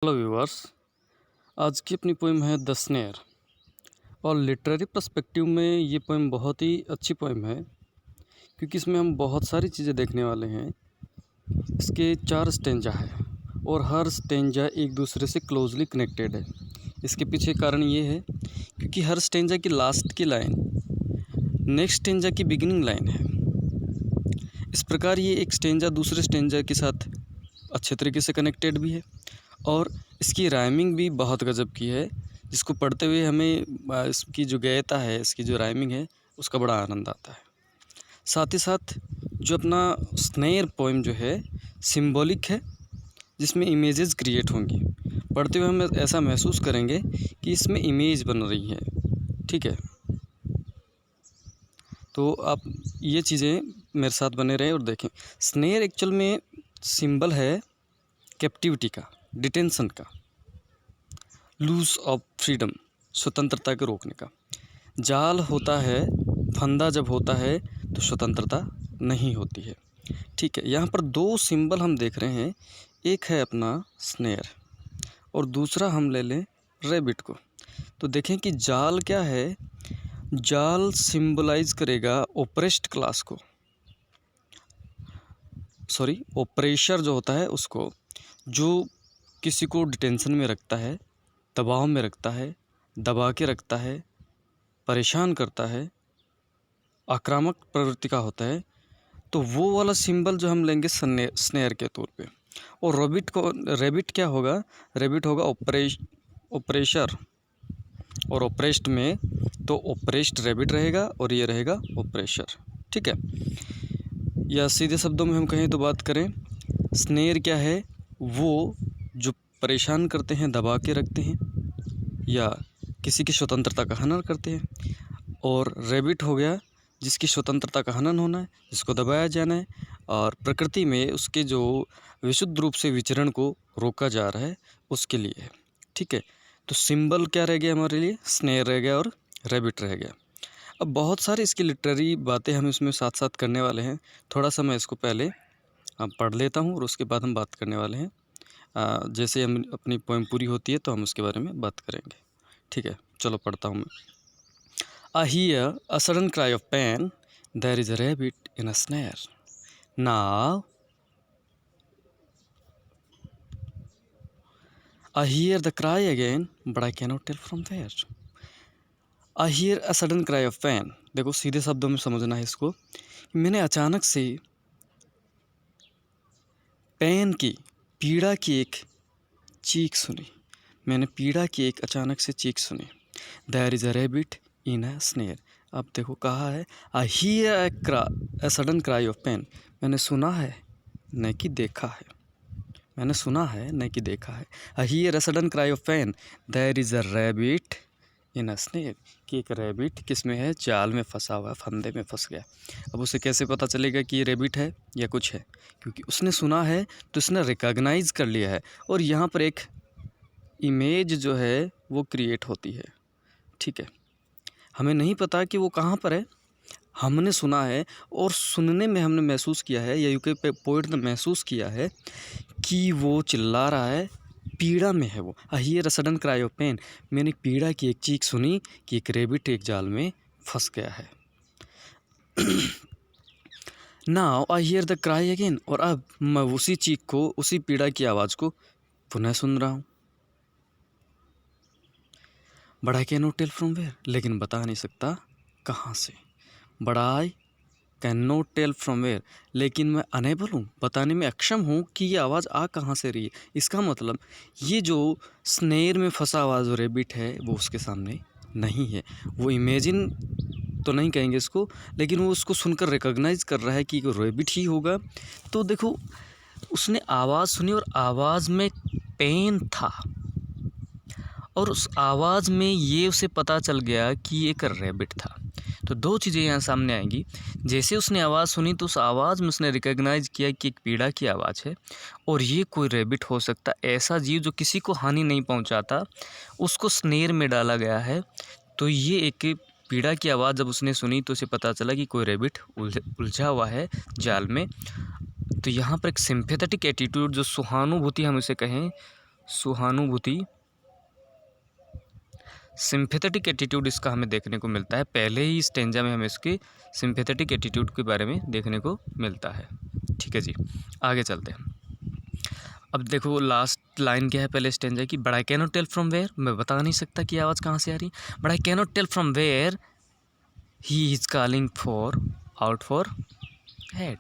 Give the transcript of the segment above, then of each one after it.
Hello viewers. आज की अपनी पोइम है द स्नेयर और लिटरेरी पर्सपेक्टिव में ये पोइम बहुत ही अच्छी पोइम है क्योंकि इसमें हम बहुत सारी चीज़ें देखने वाले हैं। इसके 4 स्टेंजा है और हर स्टेंजा एक दूसरे से क्लोजली कनेक्टेड है। इसके पीछे कारण ये है क्योंकि हर स्टेंजा की लास्ट की लाइन नेक्स्ट स्टेंजा की बिगिनिंग लाइन है। इस प्रकार ये एक स्टेंजा दूसरे स्टेंजा के साथ अच्छे तरीके से कनेक्टेड भी है और इसकी राइमिंग भी बहुत गजब की है, जिसको पढ़ते हुए हमें इसकी जो गयता है, इसकी जो राइमिंग है, उसका बड़ा आनंद आता है। साथ ही साथ जो अपना स्नेयर पोइम जो है सिंबॉलिक है, जिसमें इमेजेस क्रिएट होंगी। पढ़ते हुए हम ऐसा महसूस करेंगे कि इसमें इमेज बन रही है। ठीक है, तो आप ये चीज़ें मेरे साथ बने रहें और देखें। स्नेयर एक्चुअल में सिंबल है कैप्टिविटी का, डिटेंशन का, लूज ऑफ फ्रीडम, स्वतंत्रता के रोकने का। जाल होता है, फंदा जब होता है तो स्वतंत्रता नहीं होती है। ठीक है, यहाँ पर 2 सिंबल हम देख रहे हैं। एक है अपना स्नेयर और दूसरा हम ले लें रैबिट को। तो देखें कि जाल क्या है। जाल सिंबलाइज करेगा ओप्रेस्ड क्लास को, सॉरी ओप्रेशर जो होता है उसको, जो किसी को डिटेंशन में रखता है, दबाव में रखता है, दबा के रखता है, परेशान करता है, आक्रामक प्रवृत्ति का होता है। तो वो वाला सिंबल जो हम लेंगे स्नेयर के तौर पे। और रैबिट क्या होगा? रैबिट होगा ओप्रेशर और ओप्रेस्ड में, तो ओप्रेस्ड रैबिट रहेगा और ये रहेगा ओप्रेशर। ठीक है, या सीधे शब्दों में हम कहें तो बात करें, स्नेयर क्या है? वो जो परेशान करते हैं, दबा के रखते हैं या किसी की स्वतंत्रता का हनन करते हैं। और रैबिट हो गया जिसकी स्वतंत्रता का हनन होना है, जिसको दबाया जाना है और प्रकृति में उसके जो विशुद्ध रूप से विचरण को रोका जा रहा है उसके लिए है। ठीक है, तो सिंबल क्या रह गया हमारे लिए? स्नेयर रह गया और रैबिट रह गया। अब बहुत सारी इसकी लिटरेरी बातें हम इसमें साथ साथ करने वाले हैं। थोड़ा सा मैं इसको पहले पढ़ लेता हूँ और उसके बाद हम बात करने वाले हैं। जैसे हम अपनी पोएम पूरी होती है तो हम उसके बारे में बात करेंगे। ठीक है, चलो पढ़ता हूँ मैं। I hear a sudden cry of pain. There is a rabbit in a snare. Now I hear the cry again, but I cannot tell from where. I hear a sudden cry of pain. देखो सीधे शब्दों में समझना है इसको। मैंने अचानक से पेन की, पीड़ा की एक चीख सुनी। मैंने पीड़ा की एक अचानक से चीख सुनी। There is a rabbit in a snare. अब देखो कहा है I hear a sudden cry of pain. मैंने सुना है न कि देखा है। मैंने सुना है न कि देखा है। I hear a sudden cry of pain. There is a rabbit in a snare. कि एक रैबिट किस में है? जाल में फंसा हुआ, फंदे में फंस गया। अब उसे कैसे पता चलेगा कि ये रैबिट है या कुछ है? क्योंकि उसने सुना है तो उसने रिकॉग्नाइज कर लिया है और यहाँ पर एक इमेज जो है वो क्रिएट होती है। ठीक है, हमें नहीं पता कि वो कहाँ पर है, हमने सुना है और सुनने में हमने महसूस किया है, या यूके पे पोइट ने महसूस किया है कि वो चिल्ला रहा है, पीड़ा में है वो। I hear a sudden cry of pain. मैंने पीड़ा की एक चीख सुनी कि एक रैबिट एक जाल में फंस गया है। Now I hear the cry again. और अब मैं उसी चीख को, उसी पीड़ा की आवाज़ को पुनः सुन रहा हूँ। But I can not tell from where. लेकिन बता नहीं सकता कहाँ से। But I can not tell from where. लेकिन मैं अनेबल हूँ, बताने में अक्षम हूँ कि ये आवाज़ आ कहाँ से रही है। इसका मतलब ये जो स्नेयर में फंसा हुआ जो रैबिट है वो उसके सामने नहीं है। वो इमेजिन तो नहीं कहेंगे इसको, लेकिन वो उसको सुनकर रिकॉग्नाइज कर रहा है कि रैबिट ही होगा। तो देखो, उसने आवाज़ सुनी और आवाज़ में पेन था और उस आवाज़ में ये उसे पता चल गया कि एक रैबिट था। तो 2 चीज़ें यहाँ सामने आएंगी। जैसे उसने आवाज़ सुनी तो उस आवाज़ में उसने रिकॉग्नाइज किया कि एक पीड़ा की आवाज़ है और ये कोई रैबिट हो सकता, ऐसा जीव जो किसी को हानि नहीं पहुँचाता, उसको स्नेयर में डाला गया है। तो ये एक पीड़ा की आवाज़ जब उसने सुनी तो उसे पता चला कि कोई रैबिट उलझा हुआ है जाल में। तो यहाँ पर एक सिंपैथेटिक एटीट्यूड, जो सहानुभूति हम इसे कहें, सहानुभूति, सिंपैथेटिक एटीट्यूड इसका हमें देखने को मिलता है। पहले ही स्टेंजा में हमें इसके सिंपैथेटिक एटीट्यूड के बारे में देखने को मिलता है। ठीक है जी, आगे चलते हैं। अब देखो लास्ट लाइन क्या है पहले स्टेंजा की, but I cannot tell from where, मैं बता नहीं सकता कि आवाज़ कहाँ से आ रही है। But I cannot tell from where he is calling for out for head,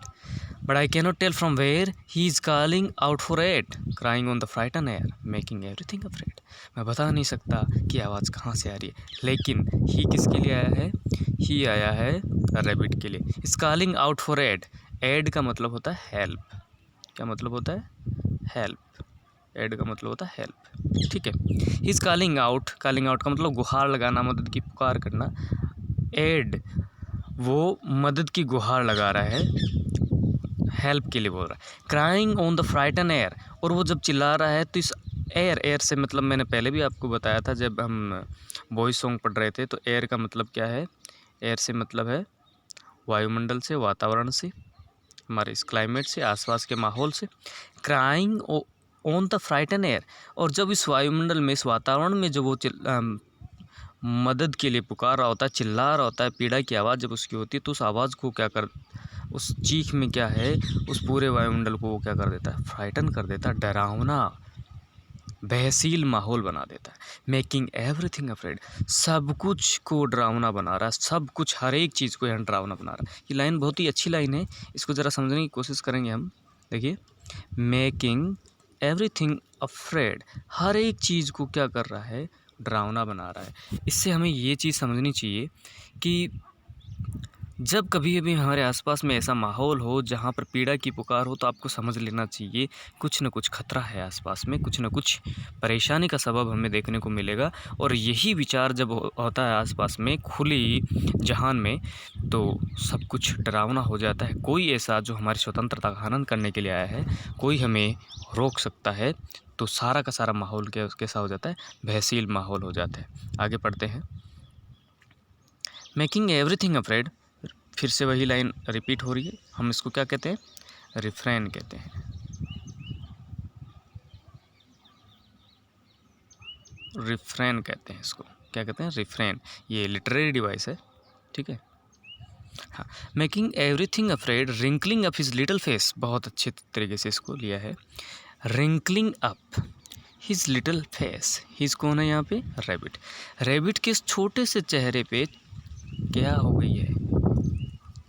but I cannot tell from where he is calling out for aid, crying on the frightened air, making everything afraid. मैं बता नहीं सकता कि आवाज़ कहाँ से आ रही है, लेकिन ही किसके लिए आया है, ही आया है रैबिट के लिए। Is calling out for aid, aid का मतलब होता है हेल्प, क्या मतलब होता है, हेल्प, एड का मतलब होता है हेल्प। ठीक है, ही is calling out, calling out का मतलब गुहार लगाना, मदद की पुकार करना। एड वो मदद की गुहार लगा रहा है, हेल्प के लिए बोल रहा है। Crying on the frightened air, और वो जब चिल्ला रहा है तो इस एयर, एयर से मतलब मैंने पहले भी आपको बताया था जब हम वॉइस सॉन्ग पढ़ रहे थे, तो एयर का मतलब क्या है, एयर से मतलब है वायुमंडल से, वातावरण से, हमारे इस क्लाइमेट से, आसपास के माहौल से। Crying on the frightened air, और जब इस वायुमंडल में, इस वातावरण में जब वो मदद के लिए पुकार रहा होता है, चिल्ला रहा होता है, पीड़ा की आवाज़ जब उसकी होती है, तो उस आवाज़ को क्या कर, उस चीख में क्या है, उस पूरे वायुमंडल को वो क्या कर देता है, फ्राइटन कर देता है, डरावना बहसील माहौल बना देता है। मेकिंग एवरीथिंग अफ्रेड, सब कुछ को डरावना बना रहा है, सब कुछ, हर एक चीज़ को यहाँ डरावना बना रहा है। ये लाइन बहुत ही अच्छी लाइन है, इसको ज़रा समझने की कोशिश करेंगे हम। देखिए, मेकिंग एवरीथिंग अफ्रेड, हर एक चीज़ को क्या कर रहा है, डरावना बना रहा है। इससे हमें ये चीज़ समझनी चाहिए कि जब कभी भी हमारे आसपास में ऐसा माहौल हो जहाँ पर पीड़ा की पुकार हो, तो आपको समझ लेना चाहिए कुछ न कुछ खतरा है आसपास में, कुछ न कुछ परेशानी का सबब हमें देखने को मिलेगा। और यही विचार जब होता है आसपास में, खुली जहान में, तो सब कुछ डरावना हो जाता है। कोई ऐसा जो हमारी स्वतंत्रता का हनन करने के लिए आया है, कोई हमें रोक सकता है, तो सारा का सारा माहौल कैसा हो जाता है, बहसील माहौल हो जाता है। आगे पढ़ते हैं। मेकिंग एवरीथिंग अफ्रेड, फिर से वही लाइन रिपीट हो रही है। हम इसको क्या कहते हैं, रिफ्रेन कहते हैं, रिफ्रेन कहते हैं इसको, क्या कहते हैं, रिफ्रेन। ये लिटरेरी डिवाइस है, ठीक है। हाँ, making everything afraid, wrinkling up his little face, बहुत अच्छे तरीके से इसको लिया है। Wrinkling up his little face, his कौन है यहाँ पे, रैबिट। रैबिट के इस छोटे से चेहरे पे क्या हो गई है,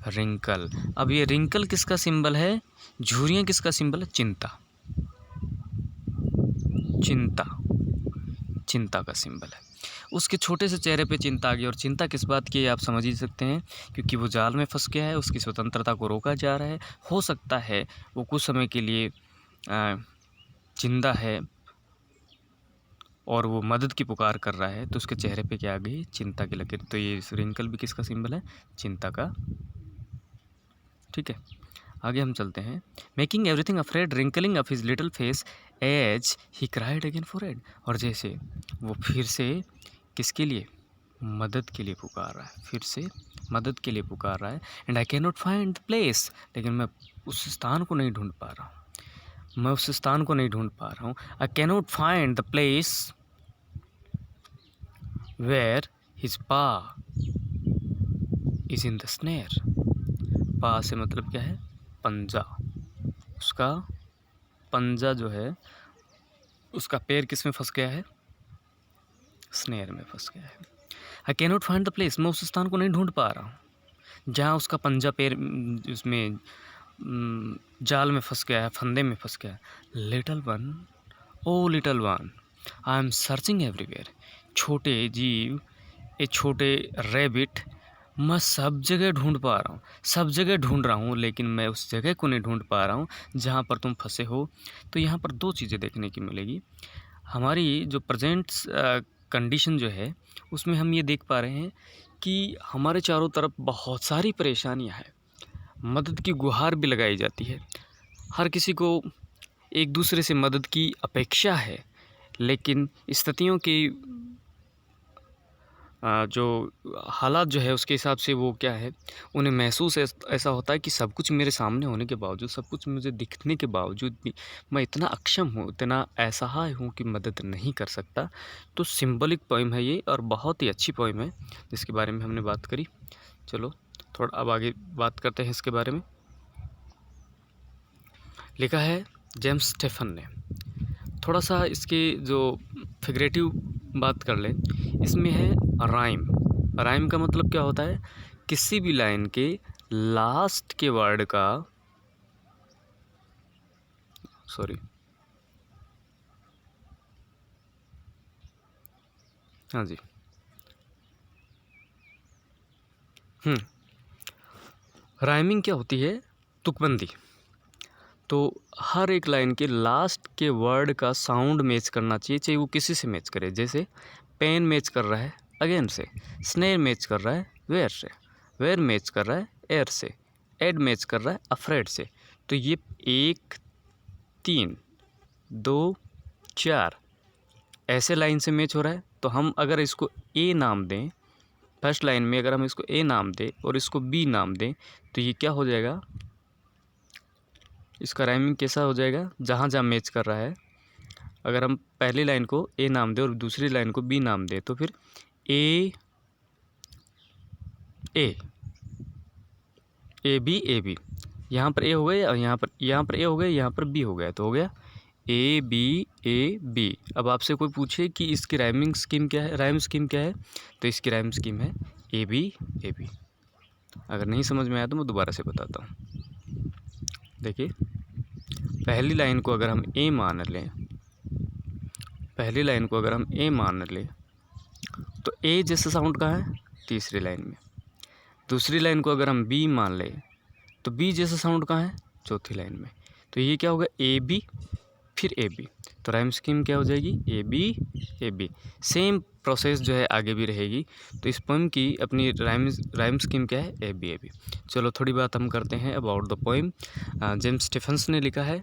रिंकल। अब ये रिंकल किसका सिंबल है, झुर्रियाँ किसका सिंबल है, चिंता, चिंता, चिंता का सिंबल है। उसके छोटे से चेहरे पे चिंता आ गई, और चिंता किस बात की है आप समझ ही सकते हैं, क्योंकि वो जाल में फंस गया है, उसकी स्वतंत्रता को रोका जा रहा है। हो सकता है वो कुछ समय के लिए जिंदा है और वो मदद की पुकार कर रहा है, तो उसके चेहरे पे क्या आ गई, चिंता की लकीर। तो ये रिंकल भी किसका सिंबल है, चिंता का। ठीक है, आगे हम चलते हैं। Making everything afraid, wrinkling up his little face as he cried again for aid, और जैसे वो फिर से किसके लिए, मदद के लिए पुकार रहा है, फिर से मदद के लिए पुकार रहा है। And I can not find the place, लेकिन मैं उस स्थान को नहीं ढूंढ पा रहा हूँ, मैं उस स्थान को नहीं ढूंढ पा रहा हूँ। I can not find the place where his paw is in the snare. Paw से मतलब क्या है, पंजा, उसका पंजा जो है, उसका पैर किस में फंस गया है, स्नेयर में फंस गया है। आई can not find the place, मैं उस स्थान को नहीं ढूंढ पा रहा हूँ जहाँ उसका पंजा पैर उसमें जाल में फंस गया है, फंदे में फंस गया है। Little one, O little one, I am searching everywhere. छोटे जीव, ए छोटे रैबिट, मैं सब जगह ढूंढ पा रहा हूँ, सब जगह ढूंढ रहा हूँ, लेकिन मैं उस जगह को नहीं ढूंढ पा रहा हूँ जहाँ पर तुम फंसे हो। तो यहाँ पर दो चीज़ें देखने की मिलेगी। हमारी जो प्रेजेंट कंडीशन जो है, उसमें हम ये देख पा रहे हैं कि हमारे चारों तरफ बहुत सारी परेशानियाँ हैं, मदद की गुहार भी लगाई जाती है, हर किसी को एक दूसरे से मदद की अपेक्षा है, लेकिन स्थितियों की जो हालात जो है उसके हिसाब से वो क्या है, उन्हें महसूस ऐसा होता है कि सब कुछ मेरे सामने होने के बावजूद, सब कुछ मुझे दिखने के बावजूद भी मैं इतना अक्षम हूँ, इतना असहाय हूँ कि मदद नहीं कर सकता। तो सिंबॉलिक पोएम है ये और बहुत ही अच्छी पोएम है जिसके बारे में हमने बात करी। चलो थोड़ा अब आगे बात करते हैं इसके बारे में। लिखा है जेम्स स्टेफन ने। थोड़ा सा इसके जो फिगरेटिव बात कर लें, इसमें है राइम। राइम का मतलब क्या होता है, किसी भी लाइन के लास्ट के वर्ड का, हाँ जी, राइमिंग क्या होती है, तुकबंदी। तो हर एक लाइन के लास्ट के वर्ड का साउंड मैच करना चाहिए, चाहे वो किसी से मैच करे। जैसे पेन मैच कर रहा है अगेन से, स्नेर मैच कर रहा है वेयर से, वेयर मैच कर रहा है एयर से, एड मैच कर रहा है अफ्रेड से। तो ये 1 3 2 4 ऐसे लाइन से मैच हो रहा है। तो हम अगर इसको ए नाम दें, फर्स्ट लाइन में अगर हम इसको ए नाम दें और इसको बी नाम दें, तो ये क्या हो जाएगा, इसका राइमिंग कैसा हो जाएगा, जहाँ जहाँ मैच कर रहा है। अगर हम पहली लाइन को ए नाम दें और दूसरी लाइन को बी नाम दें, तो फिर ए बी, यहाँ पर ए हो गया और यहाँ पर ए हो गया, यहाँ पर बी हो गया, तो हो गया ए बी। अब आपसे कोई पूछे कि इसकी राइमिंग स्कीम क्या है, राइम स्कीम क्या है, तो इसकी राइम स्कीम है ए बी। अगर नहीं समझ में आया तो मैं दोबारा से बताता हूँ। देखिए, पहली लाइन को अगर हम ए मान लें, तो ए जैसा साउंड कहाँ है, तीसरी लाइन में। दूसरी लाइन को अगर हम बी मान लें, तो बी जैसा साउंड कहाँ है, चौथी लाइन में। तो ये क्या होगा, ए बी फिर ए बी। तो राइम स्कीम क्या हो जाएगी, ए बी। सेम प्रोसेस जो है आगे भी रहेगी। तो इस पोएम की अपनी राइम स्कीम क्या है, ए बी। चलो थोड़ी बात हम करते हैं about the poem. James Stephens ने लिखा है,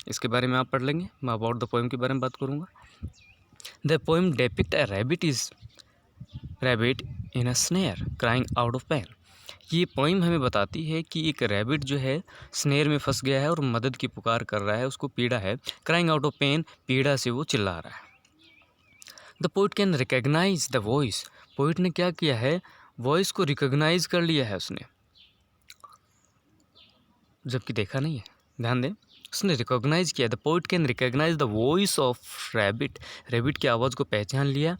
इसके बारे में आप पढ़ लेंगे। मैं अबाउट द पोएम के बारे में बात करूँगा। The poem depict a rabbit in a snare crying out of pain. ये पोइम हमें बताती है कि एक रैबिट जो है स्नेर में फंस गया है और मदद की पुकार कर रहा है, उसको पीड़ा है। क्राइंग आउट ऑफ पेन, पीड़ा से वो चिल्ला रहा है। The poet can recognize the voice. Poet ने क्या किया है, वॉइस को रिकॉग्नाइज कर लिया है उसने, जबकि देखा नहीं है। ध्यान दें, उसने रिकॉग्नाइज किया। The poet can recognize the voice of rabbit. Rabbit की आवाज़ को पहचान लिया।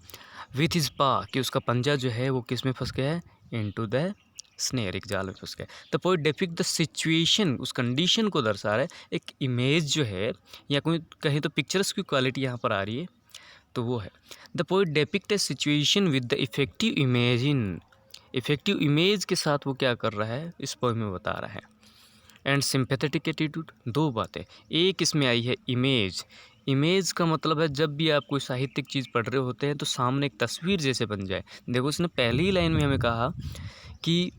विथ हिज पा, कि उसका पंजा जो है वो किस में फंस गया है, इनटू द स्नेर, एक जाल में फंस गया। The poet depict the situation, उस कंडीशन को दर्शा रहा है। एक इमेज जो है, या कोई कहीं तो पिक्चर्स की क्वालिटी यहाँ पर आ रही है, तो वो है। The poet depict A situation with the effective imagine. Effective image के साथ वो क्या कर रहा है, इस पोएम में बता रहा है। एंड सिंपैथेटिक एटीट्यूड, दो बातें। एक इसमें आई है इमेज। इमेज का मतलब है जब भी आप कोई साहित्यिक चीज़ पढ़ रहे होते हैं तो सामने एक तस्वीर जैसे बन जाए। देखो, इसने पहली लाइन में हमें कहा कि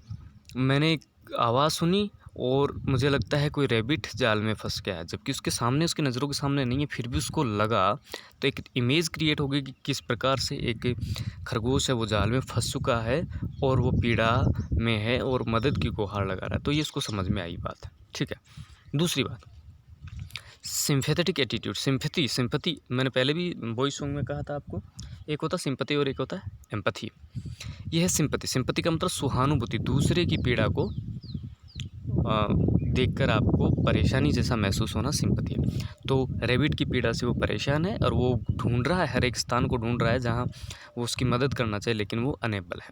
मैंने एक आवाज़ सुनी और मुझे लगता है कोई रैबिट जाल में फंस गया है, जबकि उसके सामने, उसकी नज़रों के सामने नहीं है, फिर भी उसको लगा। तो एक इमेज क्रिएट हो गई कि किस प्रकार से एक खरगोश है वो जाल में फंस चुका है और वो पीड़ा में है और मदद की गुहार लगा रहा है। तो ये उसको समझ में आई बात, ठीक है। दूसरी बात, सिंपैथेटिक एटीट्यूड। सिंपैथी मैंने पहले भी वॉइस सॉन्ग में कहा था आपको, एक होता सिंपैथी और एक होता है एम्पैथी। यह है सिंपैथी का मतलब सहानुभूति, दूसरे की पीड़ा को देखकर आपको परेशानी जैसा महसूस होना सिंपैथी है। तो रैबिट की पीड़ा से वो परेशान है और वो ढूंढ रहा है, हर एक स्थान को ढूंढ रहा है जहाँ वो उसकी मदद करना चाहिए, लेकिन वो अनेबल है।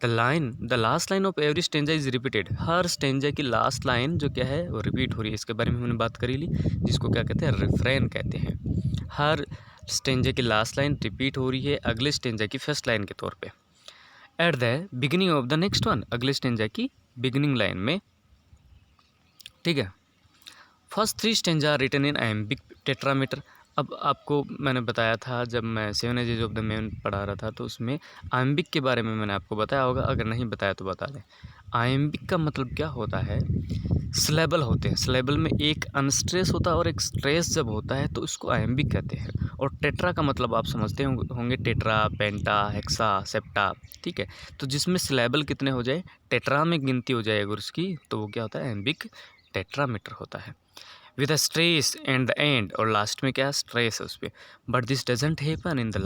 The last line of every stanza is repeated. Her stanza की लास्ट लाइन जो क्या है वो रिपीट हो रही है। इसके बारे में हमने बात करी ली, जिसको क्या कहते हैं, रिफ्रेन कहते हैं। हर स्टेंजा की लास्ट लाइन रिपीट हो रही है अगले स्टेंजा की फर्स्ट लाइन के तौर पे। At the beginning of the next one, अगले स्टेंजा की बिगिनिंग लाइन में, ठीक है। First 3 stanza written in iambic tetrameter. अब आपको मैंने बताया था जब मैं 7 एजेस ऑफ द मैन पढ़ा रहा था, तो उसमें आयम्बिक के बारे में मैंने आपको बताया होगा, अगर नहीं बताया तो बता दें। आयम्बिक का मतलब क्या होता है, सिलेबल होते हैं, सिलेबल में एक अनस्ट्रेस होता है और एक स्ट्रेस जब होता है तो इसको आयम्बिक कहते हैं। और टेट्रा का मतलब आप समझते होंगे, टेट्रा, पेंटा, हेक्सा, सेप्टा, ठीक है। तो जिसमें सिलेबल कितने हो जाए, टेट्रा में गिनती हो जाए अगर उसकी, तो वो क्या होता है, आयम्बिक टेट्रामीटर होता है। With a stress and the end, और लास्ट में क्या स्ट्रेस है उस पर। But this doesn't happen in the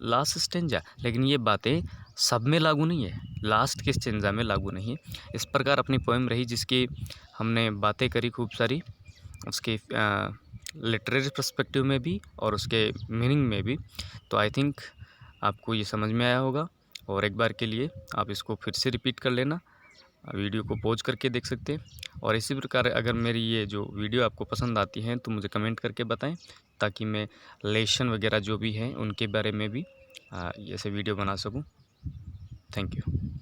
last stanza, लेकिन ये बातें सब में लागू नहीं है, लास्ट के स्टेंजा में लागू नहीं है। इस प्रकार अपनी पोएम रही जिसकी हमने बातें करी खूब सारी, उसके लिटरेरी पर्सपेक्टिव में भी और उसके मीनिंग में भी। तो आई थिंक आपको ये समझ में आया होगा, और एक बार के लिए आप इसको फिर से रिपीट कर लेना, वीडियो को पॉज करके देख सकते हैं। और इसी प्रकार अगर मेरी ये जो वीडियो आपको पसंद आती हैं तो मुझे कमेंट करके बताएं, ताकि मैं लेसन वगैरह जो भी हैं उनके बारे में भी ऐसे वीडियो बना सकूं। Thank you.